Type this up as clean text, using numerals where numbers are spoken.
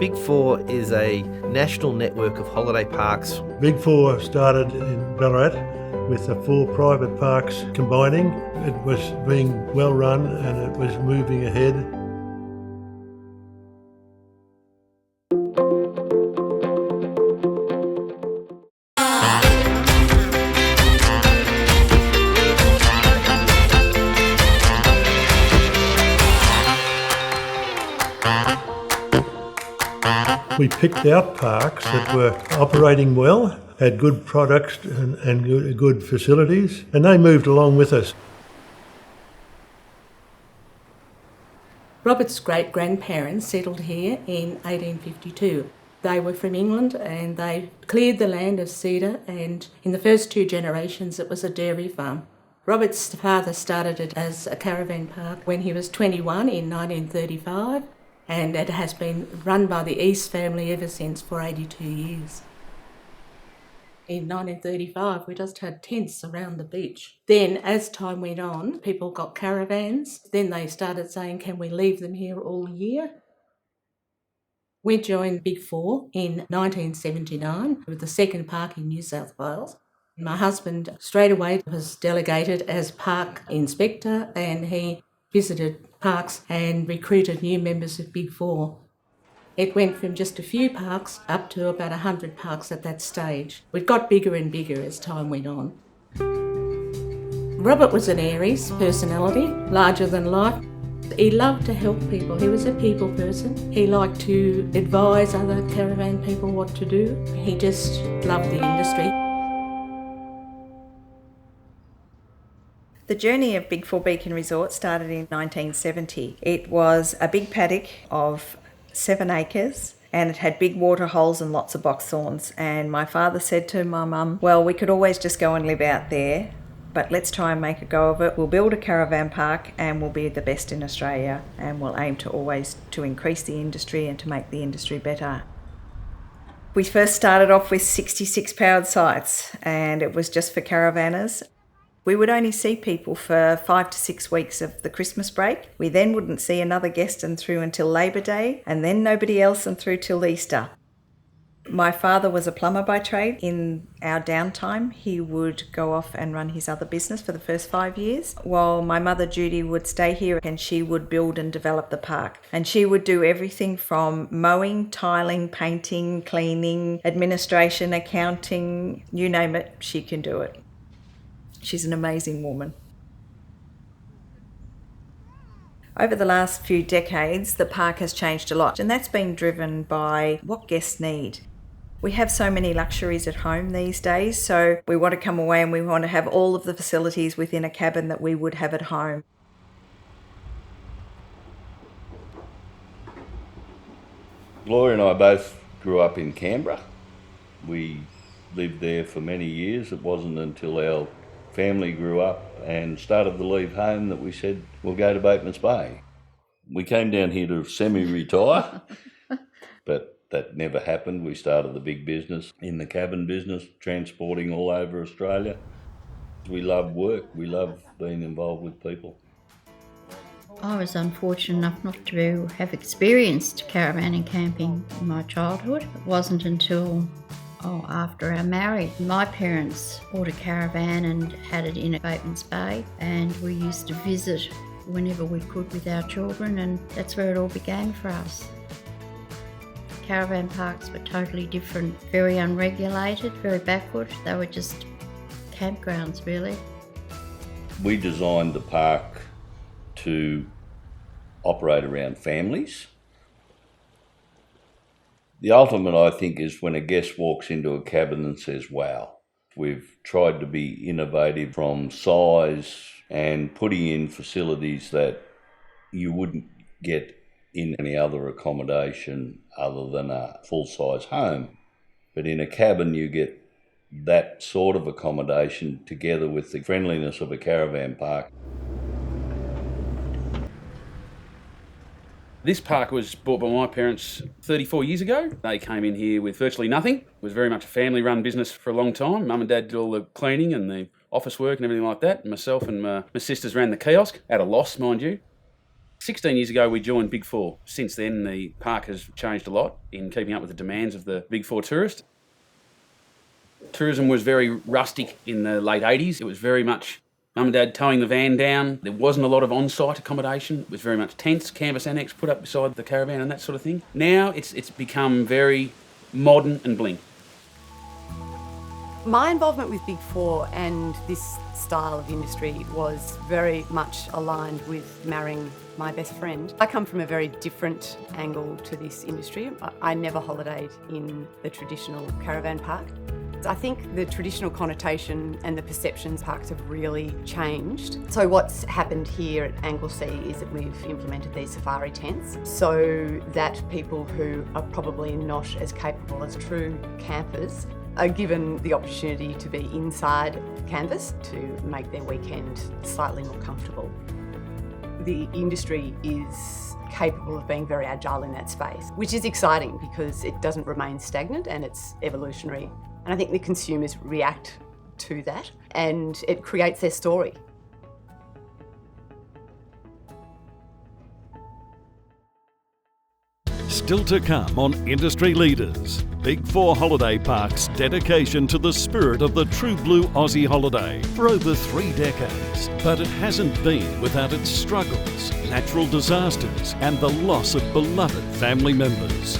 BIG4 is a national network of holiday parks. BIG4 started in Ballarat with the 4 private parks combining. It was being well run and it was moving ahead. We picked out parks that were operating well, had good products and good facilities, and they moved along with us. Robert's great-grandparents settled here in 1852. They were from England and they cleared the land of cedar, and in the first 2 generations it was a dairy farm. Robert's father started it as a caravan park when he was 21 in 1935, and it has been run by the East family ever since for 82 years. In 1935, we just had tents around the beach. Then, as time went on, people got caravans. Then they started saying, can we leave them here all year? We joined BIG4 in 1979 with the second park in New South Wales. My husband straight away was delegated as park inspector, and he visited parks and recruited new members of BIG4. It went from just a few parks up to about 100 parks at that stage. It got bigger and bigger as time went on. Robert was an Aries personality, larger than life. He loved to help people. He was a people person. He liked to advise other caravan people what to do. He just loved the industry. The journey of BIG4 Beacon Resort started in 1970. It was a big paddock of 7 acres, and it had big water holes and lots of boxthorns. And my father said to my mum, well, we could always just go and live out there, but let's try and make a go of it. We'll build a caravan park and we'll be the best in Australia, and we'll aim to always to increase the industry and to make the industry better. We first started off with 66 powered sites, and it was just for caravanners. We would only see people for 5 to 6 weeks of the Christmas break. We then wouldn't see another guest through until Labor Day, and then nobody else through till Easter. My father was a plumber by trade. In our downtime, he would go off and run his other business for the first 5 years, while my mother Judy would stay here and she would build and develop the park. And she would do everything from mowing, tiling, painting, cleaning, administration, accounting, you name it, she can do it. She's an amazing woman. Over the last few decades, the park has changed a lot, and that's been driven by what guests need. We have so many luxuries at home these days, so we want to come away and we want to have all of the facilities within a cabin that we would have at home. Gloria and I both grew up in Canberra. We lived there for many years. It wasn't until our family grew up and started to leave home that we said, we'll go to Bateman's Bay. We came down here to semi-retire, but that never happened. We started the big business in the cabin business, transporting all over Australia. We love work. We love being involved with people. I was unfortunate enough not to have experienced caravan and camping in my childhood. It wasn't until after our marriage, my parents bought a caravan and had it in Bateman's Bay, and we used to visit whenever we could with our children, and that's where it all began for us. Caravan parks were totally different, very unregulated, very backward. They were just campgrounds, really. We designed the park to operate around families. The ultimate, I think, is when a guest walks into a cabin and says, wow. We've tried to be innovative from size and putting in facilities that you wouldn't get in any other accommodation other than a full-size home. But in a cabin, you get that sort of accommodation together with the friendliness of a caravan park. This park was bought by my parents 34 years ago. They came in here with virtually nothing. It was very much a family-run business for a long time. Mum and Dad did all the cleaning and the office work and everything like that. Myself and my sisters ran the kiosk, at a loss, mind you. 16 years ago, we joined BIG4. Since then, the park has changed a lot in keeping up with the demands of the BIG4 tourist. Tourism was very rustic in the late 80s. It was very much mum and dad towing the van down. There wasn't a lot of on-site accommodation. It was very much tents, canvas annex put up beside the caravan and that sort of thing. Now it's become very modern and bling. My involvement with BIG4 and this style of industry was very much aligned with marrying my best friend. I come from a very different angle to this industry. I never holidayed in the traditional caravan park. I think the traditional connotation and the perceptions parks have really changed. So what's happened here at Anglesea is that we've implemented these safari tents so that people who are probably not as capable as true campers are given the opportunity to be inside canvas to make their weekend slightly more comfortable. The industry is capable of being very agile in that space, which is exciting because it doesn't remain stagnant and it's evolutionary. And I think the consumers react to that and it creates their story. Still to come on Industry Leaders, BIG4 Holiday Park's dedication to the spirit of the true blue Aussie holiday for over 3 decades. But it hasn't been without its struggles, natural disasters and the loss of beloved family members.